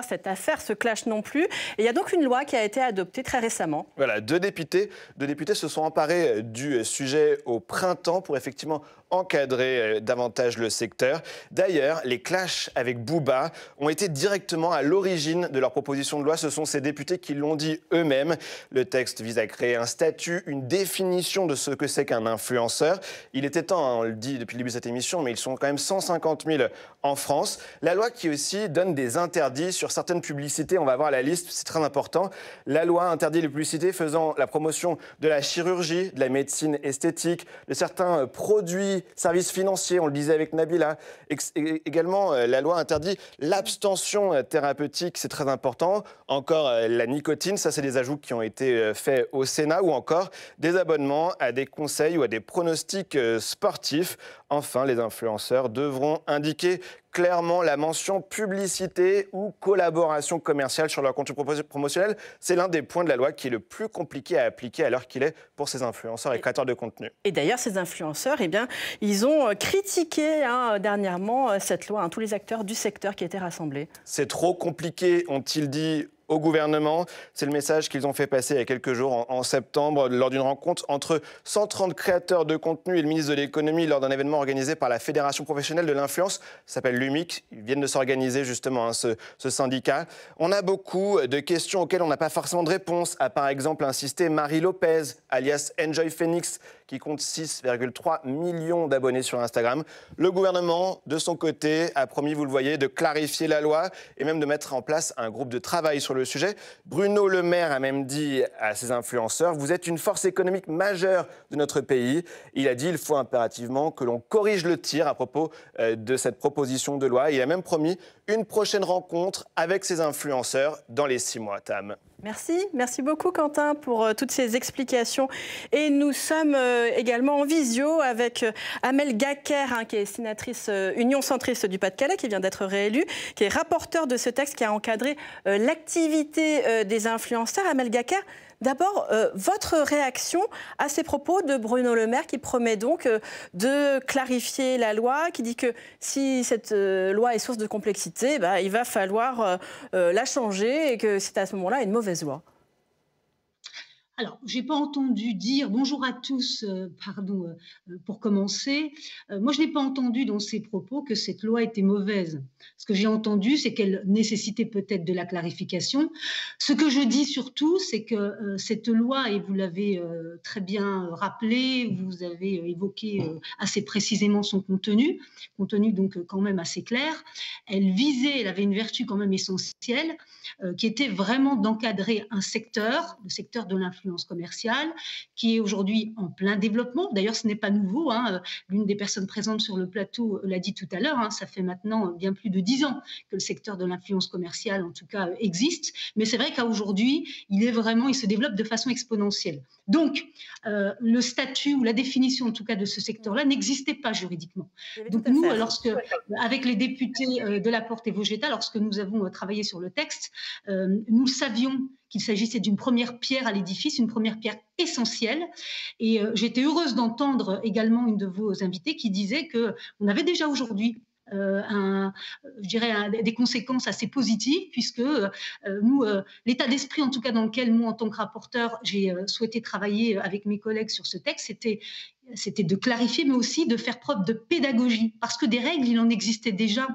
Cette affaire se clash non plus. Et il y a donc une loi qui a été adoptée très récemment. Voilà, deux députés se sont emparés du sujet au printemps pour effectivement encadrer davantage le secteur. D'ailleurs, les clashs avec Booba ont été directement à l'origine de leur proposition de loi. Ce sont ces députés qui l'ont dit eux-mêmes. Le texte vise à créer un statut, une définition de ce que c'est qu'un influenceur. Il était temps, on le dit depuis le début de cette émission, mais ils sont quand même 150 000 en France. La loi qui aussi donne des interdits sur certaines publicités. On va voir la liste, c'est très important. La loi interdit les publicités faisant la promotion de la chirurgie, de la médecine esthétique, de certains produits, services financiers, on le disait avec Nabila. Également, la loi interdit l'abstention thérapeutique, c'est très important. Encore la nicotine, ça c'est des ajouts qui ont été faits au Sénat, ou encore des abonnements à des conseils ou à des pronostics sportifs. Enfin, les influenceurs devront indiquer clairement la mention publicité ou collaboration commerciale sur leur contenu promotionnel. C'est l'un des points de la loi qui est le plus compliqué à appliquer à l'heure qu'il est pour ces influenceurs et créateurs de contenu. Et d'ailleurs, ces influenceurs, eh bien, ils ont critiqué dernièrement cette loi, tous les acteurs du secteur qui étaient rassemblés. C'est trop compliqué, ont-ils dit au gouvernement. C'est le message qu'ils ont fait passer il y a quelques jours, en septembre, lors d'une rencontre entre 130 créateurs de contenu et le ministre de l'économie lors d'un événement organisé par la Fédération professionnelle de l'influence. Ça s'appelle l'UMIC. Ils viennent de s'organiser justement, ce syndicat. On a beaucoup de questions auxquelles on n'a pas forcément de réponse, a par exemple insisté Marie Lopez, alias Enjoy Phoenix, qui compte 6,3 millions d'abonnés sur Instagram. Le gouvernement, de son côté, a promis, vous le voyez, de clarifier la loi et même de mettre en place un groupe de travail sur le sujet. Bruno Le Maire a même dit à ses influenceurs « Vous êtes une force économique majeure de notre pays ». Il a dit « Il faut impérativement que l'on corrige le tir » à propos de cette proposition de loi. Il a même promis une prochaine rencontre avec ses influenceurs dans les 6 mois. Tam. Merci beaucoup Quentin pour toutes ces explications. Et nous sommes également en visio avec Amel Gacquer, qui est sénatrice Union centriste du Pas-de-Calais, qui vient d'être réélue, qui est rapporteure de ce texte qui a encadré l'activité des influenceurs. Amel Gacquer, d'abord, votre réaction à ces propos de Bruno Le Maire qui promet donc de clarifier la loi, qui dit que si cette loi est source de complexité, il va falloir la changer et que c'est à ce moment-là une mauvaise loi. Alors, je n'ai pas entendu dire, bonjour à tous, pour commencer. Moi, je n'ai pas entendu dans ces propos que cette loi était mauvaise. Ce que j'ai entendu, c'est qu'elle nécessitait peut-être de la clarification. Ce que je dis surtout, c'est que cette loi, et vous l'avez très bien rappelé, vous avez évoqué assez précisément son contenu donc quand même assez clair. Elle avait une vertu quand même essentielle, qui était vraiment d'encadrer un secteur, le secteur de l'influence commerciale, qui est aujourd'hui en plein développement. D'ailleurs, ce n'est pas nouveau. L'une des personnes présentes sur le plateau l'a dit tout à l'heure. Ça fait maintenant bien plus de 10 ans que le secteur de l'influence commerciale, en tout cas, existe. Mais c'est vrai qu'aujourd'hui, il se développe de façon exponentielle. Donc, le statut ou la définition, en tout cas, de ce secteur-là n'existait pas juridiquement. Donc, nous, avec les députés de La Porte et Vogetta, lorsque nous avons travaillé sur le texte, nous savions qu'il s'agissait d'une première pierre à l'édifice, une première pierre essentielle. Et j'étais heureuse d'entendre également une de vos invitées qui disait qu'on avait déjà aujourd'hui des conséquences assez positives, puisque l'état d'esprit, en tout cas dans lequel moi, en tant que rapporteur, j'ai souhaité travailler avec mes collègues sur ce texte, c'était de clarifier, mais aussi de faire preuve de pédagogie, parce que des règles, il en existait déjà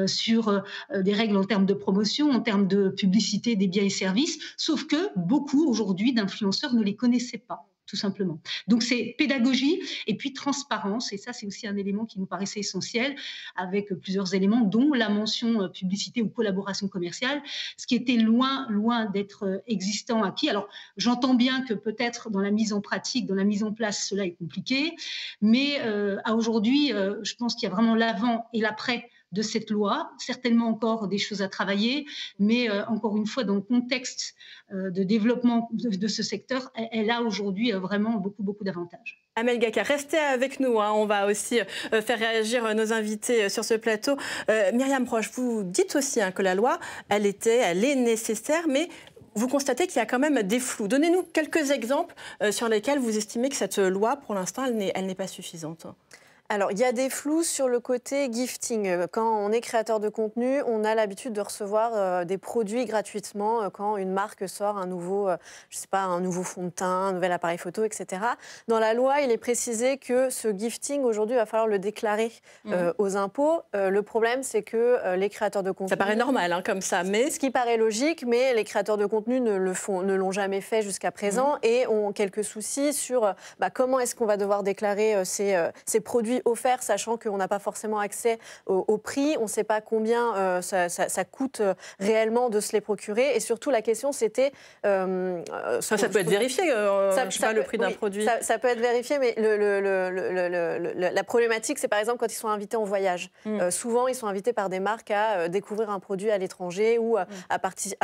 sur des règles en termes de promotion, en termes de publicité des biens et services, sauf que beaucoup aujourd'hui d'influenceurs ne les connaissaient pas, tout simplement. Donc c'est pédagogie et puis transparence, et ça c'est aussi un élément qui nous paraissait essentiel, avec plusieurs éléments, dont la mention publicité ou collaboration commerciale, ce qui était loin d'être existant, acquis. Alors j'entends bien que peut-être dans la mise en pratique, dans la mise en place, cela est compliqué, mais à aujourd'hui, je pense qu'il y a vraiment l'avant et l'après de cette loi, certainement encore des choses à travailler, mais encore une fois, dans le contexte de développement de ce secteur, elle a aujourd'hui vraiment beaucoup d'avantages. Amel Gacquer, restez avec nous. On va aussi faire réagir nos invités sur ce plateau. Myriam Proche, vous dites aussi que la loi, elle est nécessaire, mais vous constatez qu'il y a quand même des flous. Donnez-nous quelques exemples sur lesquels vous estimez que cette loi, pour l'instant, elle n'est pas suffisante. Alors, il y a des flous sur le côté gifting. Quand on est créateur de contenu, on a l'habitude de recevoir des produits gratuitement quand une marque sort un nouveau, je sais pas, un nouveau fond de teint, un nouvel appareil photo, etc. Dans la loi, il est précisé que ce gifting, aujourd'hui, il va falloir le déclarer aux impôts. Le problème, c'est que les créateurs de contenu... Ça paraît normal, hein, comme ça, mais... Ce qui paraît logique, mais les créateurs de contenu ne l'ont jamais fait jusqu'à présent et ont quelques soucis sur comment est-ce qu'on va devoir déclarer ces produits offerts, sachant qu'on n'a pas forcément accès au prix, on ne sait pas combien ça coûte réellement de se les procurer. Et surtout, la question, c'était... ça peut être vérifié, je sais pas, le prix d'un produit. Ça peut être vérifié, mais la problématique, c'est par exemple quand ils sont invités en voyage. Souvent, ils sont invités par des marques à découvrir un produit à l'étranger ou à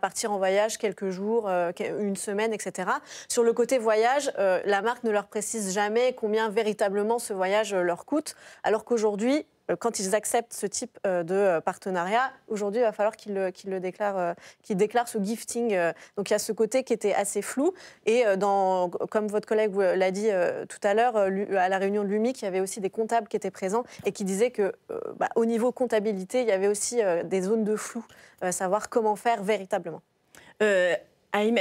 partir en voyage quelques jours, une semaine, etc. Sur le côté voyage, la marque ne leur précise jamais combien véritablement ce voyage leur coûte, alors qu'aujourd'hui, quand ils acceptent ce type de partenariat, aujourd'hui, il va falloir qu'ils déclarent ce gifting. Donc, il y a ce côté qui était assez flou. Et comme votre collègue l'a dit tout à l'heure, à la réunion de l'UMIC, il y avait aussi des comptables qui étaient présents et qui disaient qu'au niveau comptabilité, il y avait aussi des zones de flou, savoir comment faire véritablement. Haïm,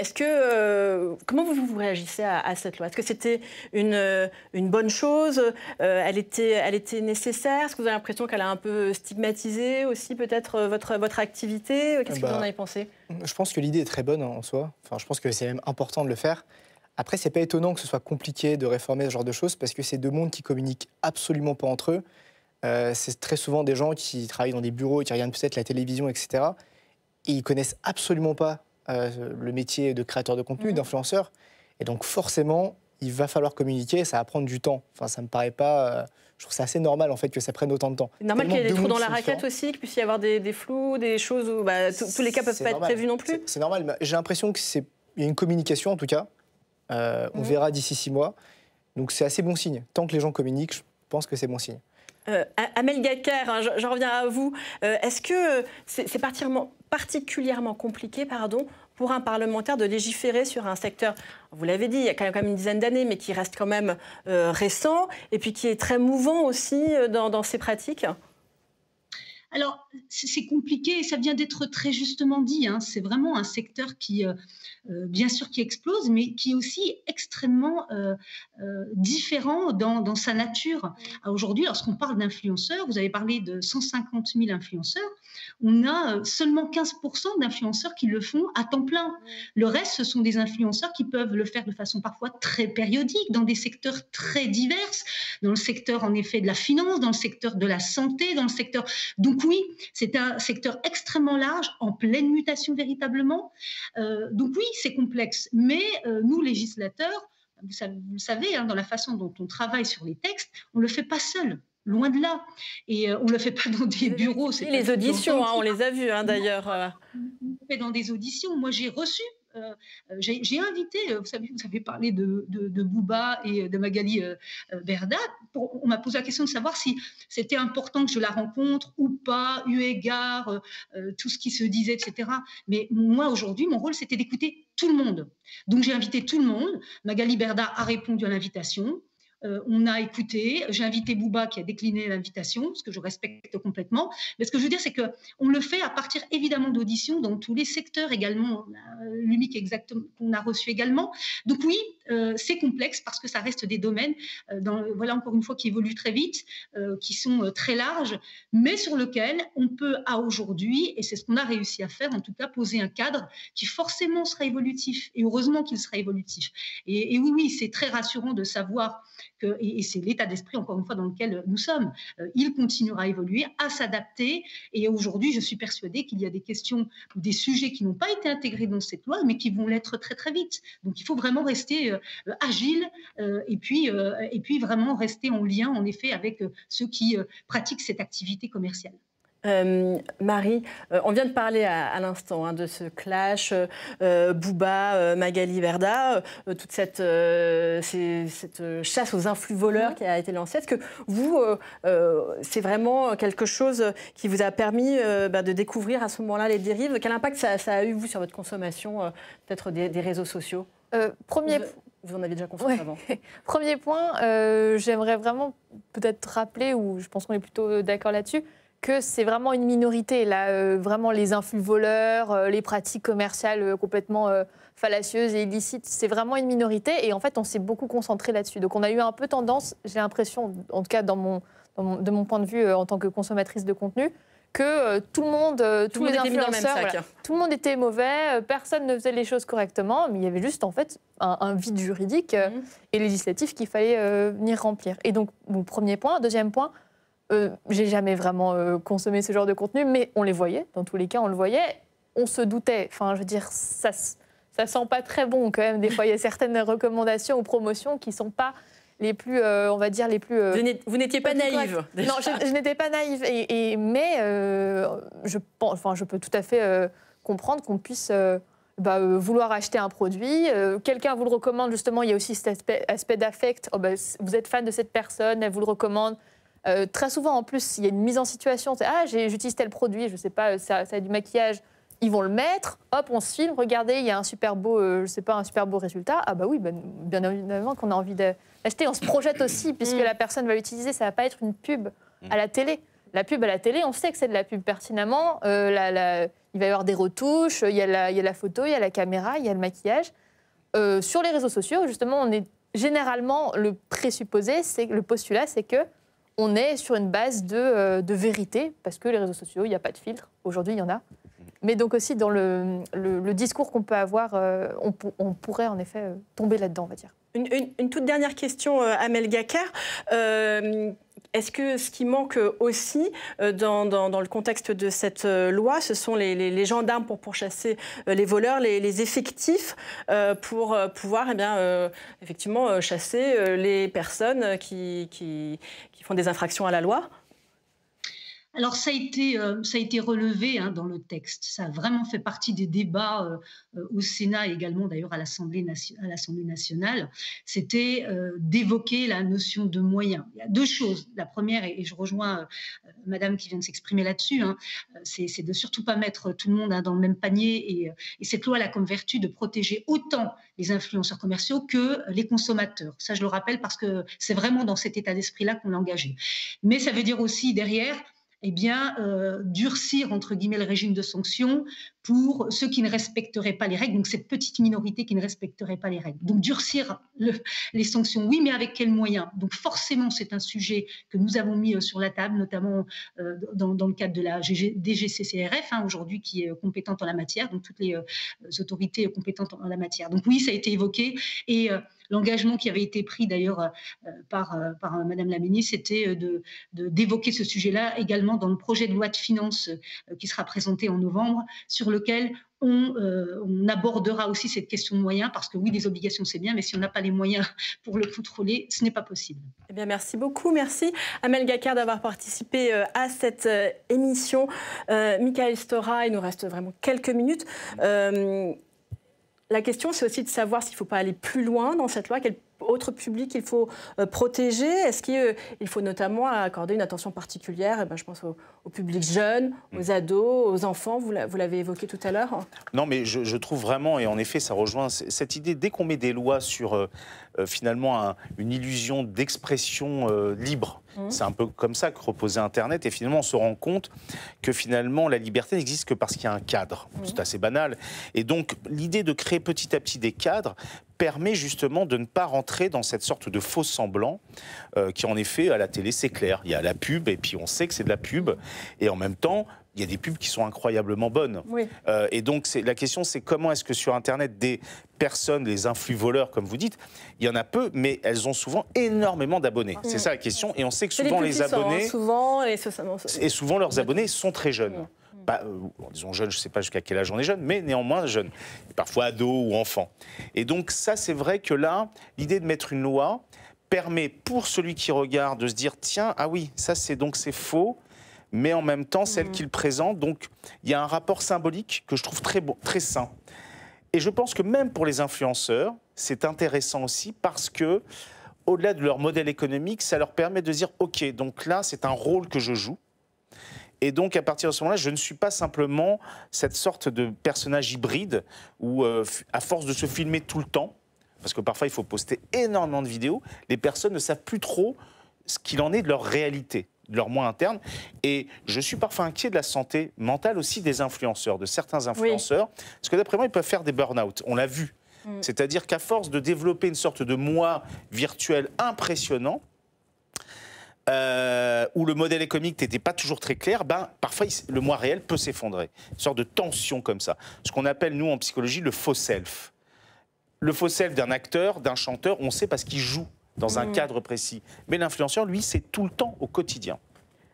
comment vous réagissez à cette loi? Est-ce que c'était une bonne chose? Elle était nécessaire? Est-ce que vous avez l'impression qu'elle a un peu stigmatisé aussi peut-être votre activité? Qu'est-ce que vous en avez pensé? Je pense que l'idée est très bonne en soi. Enfin, je pense que c'est même important de le faire. Après, c'est pas étonnant que ce soit compliqué de réformer ce genre de choses parce que c'est deux mondes qui communiquent absolument pas entre eux. C'est très souvent des gens qui travaillent dans des bureaux, qui regardent peut-être la télévision, etc. Et ils connaissent absolument pas le métier de créateur de contenu, d'influenceur. Et donc, forcément, il va falloir communiquer, ça va prendre du temps. Enfin, ça me paraît pas... je trouve ça assez normal, en fait, que ça prenne autant de temps. C'est normal qu'il y ait des trous dans la raquette aussi, qu'il puisse y avoir des flous, des choses où tous les cas peuvent pas être prévus non plus. C'est normal. J'ai l'impression qu'il y a une communication, en tout cas. On verra d'ici 6 mois. Donc, c'est assez bon signe. Tant que les gens communiquent, je pense que c'est bon signe. Amel Gacquer, hein, je reviens à vous. Est-ce que c'est particulièrement compliqué, pour un parlementaire de légiférer sur un secteur, vous l'avez dit, il y a quand même une dizaine d'années, mais qui reste quand même récent, et puis qui est très mouvant aussi dans ses pratiques? Alors, c'est compliqué et ça vient d'être très justement dit. Hein. C'est vraiment un secteur qui, bien sûr, qui explose, mais qui est aussi extrêmement différent dans sa nature. Aujourd'hui, lorsqu'on parle d'influenceurs, vous avez parlé de 150 000 influenceurs, on a seulement 15% d'influenceurs qui le font à temps plein. Le reste, ce sont des influenceurs qui peuvent le faire de façon parfois très périodique, dans des secteurs très divers, dans le secteur, en effet, de la finance, dans le secteur de la santé, dans le secteur... Donc oui, c'est un secteur extrêmement large, en pleine mutation véritablement. Donc oui, c'est complexe. Mais nous, législateurs, vous le savez, hein, dans la façon dont on travaille sur les textes, on ne le fait pas seul. Loin de là. Et on ne le fait pas dans des bureaux. Et les auditions, on les a vues d'ailleurs. On le fait dans des auditions. Moi, j'ai reçu, j'ai invité, vous avez parlé de Bouba et de Magali Berda. On m'a posé la question de savoir si c'était important que je la rencontre ou pas, eu égard, tout ce qui se disait, etc. Mais moi, aujourd'hui, mon rôle, c'était d'écouter tout le monde. Donc, j'ai invité tout le monde. Magali Berda a répondu à l'invitation. On a écouté, j'ai invité Bouba qui a décliné l'invitation, ce que je respecte complètement. Mais ce que je veux dire, c'est qu'on le fait à partir évidemment d'auditions dans tous les secteurs également, l'UMIC exactement qu'on a reçu également. Donc oui, c'est complexe parce que ça reste des domaines, voilà encore une fois, qui évoluent très vite, qui sont très larges, mais sur lesquels on peut à aujourd'hui, et c'est ce qu'on a réussi à faire, en tout cas poser un cadre qui forcément sera évolutif, et heureusement qu'il sera évolutif. Et oui, c'est très rassurant de savoir et c'est l'état d'esprit, encore une fois, dans lequel nous sommes. Il continuera à évoluer, à s'adapter. Et aujourd'hui, je suis persuadée qu'il y a des questions, des sujets qui n'ont pas été intégrés dans cette loi, mais qui vont l'être très, très vite. Donc, il faut vraiment rester agile et puis vraiment rester en lien, en effet, avec ceux qui pratiquent cette activité commerciale. Marie, on vient de parler à l'instant de ce clash Bouba, Magali Berda, toute cette chasse aux influx voleurs qui a été lancée. Est-ce que vous, c'est vraiment quelque chose qui vous a permis de découvrir à ce moment-là les dérives? Quel impact ça a eu, vous, sur votre consommation peut-être des réseaux sociaux? Vous en aviez déjà conscience avant. Premier point, j'aimerais vraiment peut-être rappeler, ou je pense qu'on est plutôt d'accord là-dessus, que c'est vraiment une minorité. Là, vraiment les influx voleurs, les pratiques commerciales complètement fallacieuses et illicites, c'est vraiment une minorité. Et en fait, on s'est beaucoup concentré là-dessus. Donc on a eu un peu tendance, j'ai l'impression, en tout cas de mon point de vue en tant que consommatrice de contenu, que tout le monde, tous les influenceurs, voilà, tout le monde était mauvais, personne ne faisait les choses correctement, mais il y avait juste en fait un vide juridique et législatif qu'il fallait venir remplir. Et donc, mon premier point. Deuxième point, j'ai jamais vraiment consommé ce genre de contenu, mais on les voyait, dans tous les cas, on le voyait, on se doutait. Enfin, je veux dire, ça sent pas très bon quand même. Des fois, il y a certaines recommandations ou promotions qui sont pas les plus, on va dire, les plus... Vous n'étiez pas naïve. Non, je n'étais pas naïve. Mais je peux tout à fait comprendre qu'on puisse vouloir acheter un produit. Quelqu'un vous le recommande, justement, il y a aussi cet aspect d'affect. Oh, vous êtes fan de cette personne, elle vous le recommande. Très souvent, en plus, il y a une mise en situation. J'utilise tel produit, je ne sais pas, ça a du maquillage. Ils vont le mettre, hop, on se filme, regardez, il y a un super beau, un super beau résultat. Ah bah oui, bien évidemment qu'on a envie d'acheter. On se projette aussi, puisque la personne va l'utiliser, ça ne va pas être une pub à la télé. La pub à la télé, on sait que c'est de la pub pertinemment. Il va y avoir des retouches, il y a la photo, il y a la caméra, il y a le maquillage. Sur les réseaux sociaux, justement, on est généralement, le présupposé, le postulat, c'est que on est sur une base de vérité, parce que les réseaux sociaux, il n'y a pas de filtre. Aujourd'hui, il y en a. Mais donc aussi, dans le discours qu'on peut avoir, on pourrait en effet tomber là-dedans, on va dire. Une toute dernière question, Amel Gacquer. Est-ce que ce qui manque aussi dans le contexte de cette loi, ce sont les gendarmes pour pourchasser les voleurs, les effectifs pour pouvoir effectivement chasser les personnes qui font des infractions à la loi ? Alors, ça a été relevé dans le texte. Ça a vraiment fait partie des débats au Sénat et également d'ailleurs à l'Assemblée nationale. C'était d'évoquer la notion de moyens. Il y a deux choses. La première, et je rejoins Madame qui vient de s'exprimer là-dessus, c'est de surtout pas mettre tout le monde dans le même panier. Et cette loi a comme vertu de protéger autant les influenceurs commerciaux que les consommateurs. Ça, je le rappelle parce que c'est vraiment dans cet état d'esprit-là qu'on l'a engagé. Mais ça veut dire aussi derrière, durcir, entre guillemets, le régime de sanctions pour ceux qui ne respecteraient pas les règles, donc cette petite minorité qui ne respecterait pas les règles. Donc durcir les sanctions, oui, mais avec quels moyens? Donc forcément, c'est un sujet que nous avons mis sur la table, notamment dans le cadre de la DGCCRF, aujourd'hui, qui est compétente en la matière, donc toutes les autorités compétentes en la matière. Donc oui, ça a été évoqué, et l'engagement qui avait été pris d'ailleurs par Madame la ministre, c'était d'évoquer ce sujet-là également dans le projet de loi de finances qui sera présenté en novembre, sur lequel on abordera aussi cette question de moyens, parce que oui, les obligations c'est bien, mais si on n'a pas les moyens pour le contrôler, ce n'est pas possible. Eh bien, merci beaucoup. Merci Amel Gacquer d'avoir participé à cette émission. Michael Stora, il nous reste vraiment quelques minutes. La question, c'est aussi de savoir s'il ne faut pas aller plus loin dans cette loi, quel autre public il faut protéger. Est-ce qu'il faut notamment accorder une attention particulière, je pense aux publics jeunes, aux ados, aux enfants, vous l'avez évoqué tout à l'heure. Non, mais je trouve vraiment, et en effet, ça rejoint cette idée, dès qu'on met des lois sur finalement une illusion d'expression libre, c'est un peu comme ça que reposait Internet, et finalement on se rend compte que finalement la liberté n'existe que parce qu'il y a un cadre. C'est assez banal. Et donc l'idée de créer petit à petit des cadres permet justement de ne pas rentrer dans cette sorte de faux semblant qui en effet à la télé c'est clair, il y a la pub et puis on sait que c'est de la pub, et en même temps il y a des pubs qui sont incroyablement bonnes. Oui. Et donc la question c'est comment est-ce que sur Internet des personnes, les influx voleurs comme vous dites, il y en a peu, mais elles ont souvent énormément d'abonnés. C'est ça la question, et on sait que souvent les abonnés, et souvent leurs abonnés sont très jeunes. Disons jeunes, je ne sais pas jusqu'à quel âge on est jeune, mais néanmoins jeunes, parfois ados ou enfants. Et donc ça, c'est vrai que là, l'idée de mettre une loi permet pour celui qui regarde de se dire tiens, ah oui, ça c'est faux, mais en même temps celle qu'il présente. Donc il y a un rapport symbolique que je trouve très bon, très sain. Et je pense que même pour les influenceurs, c'est intéressant aussi parce que au-delà de leur modèle économique, ça leur permet de dire ok, donc là c'est un rôle que je joue. Et donc, à partir de ce moment-là, je ne suis pas simplement cette sorte de personnage hybride où, à force de se filmer tout le temps, parce que parfois il faut poster énormément de vidéos, les personnes ne savent plus trop ce qu'il en est de leur réalité, de leur moi interne. Et je suis parfois inquiet de la santé mentale aussi des influenceurs, de certains influenceurs, parce que d'après moi, ils peuvent faire des burn-out. On l'a vu. C'est-à-dire qu'à force de développer une sorte de moi virtuel impressionnant, où le modèle économique n'était pas toujours très clair, parfois le moi réel peut s'effondrer. Une sorte de tension comme ça. Ce qu'on appelle, nous, en psychologie, le faux self. Le faux self d'un acteur, d'un chanteur, on sait parce qu'il joue dans un cadre précis. Mais l'influenceur, lui, c'est tout le temps au quotidien.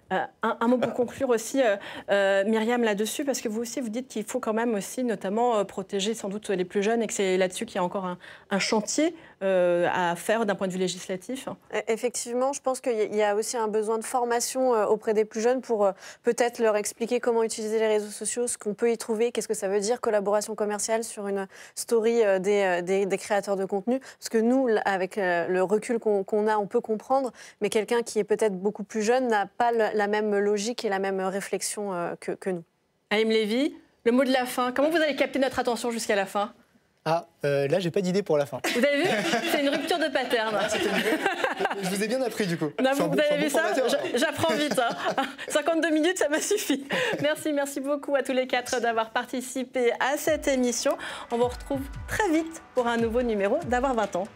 Un mot pour conclure aussi, Myriam, là-dessus, parce que vous aussi, vous dites qu'il faut quand même aussi, notamment, protéger sans doute les plus jeunes et que c'est là-dessus qu'il y a encore un chantier à faire d'un point de vue législatif. Effectivement, je pense qu'il y a aussi un besoin de formation auprès des plus jeunes pour peut-être leur expliquer comment utiliser les réseaux sociaux, ce qu'on peut y trouver, qu'est-ce que ça veut dire, collaboration commerciale sur une story des créateurs de contenu. Parce que nous, avec le recul qu'on a, on peut comprendre, mais quelqu'un qui est peut-être beaucoup plus jeune n'a pas la même logique et la même réflexion que nous. Haïm Lévy, le mot de la fin. Comment vous allez capter notre attention jusqu'à la fin ? Là, j'ai pas d'idée pour la fin. Vous avez vu ? C'est une rupture de pattern. Je vous ai bien appris, du coup. Non, vous avez vu ça ? J'apprends vite. 52 minutes, ça m'a suffi. Merci beaucoup à tous les 4 d'avoir participé à cette émission. On vous retrouve très vite pour un nouveau numéro d'Avoir 20 ans.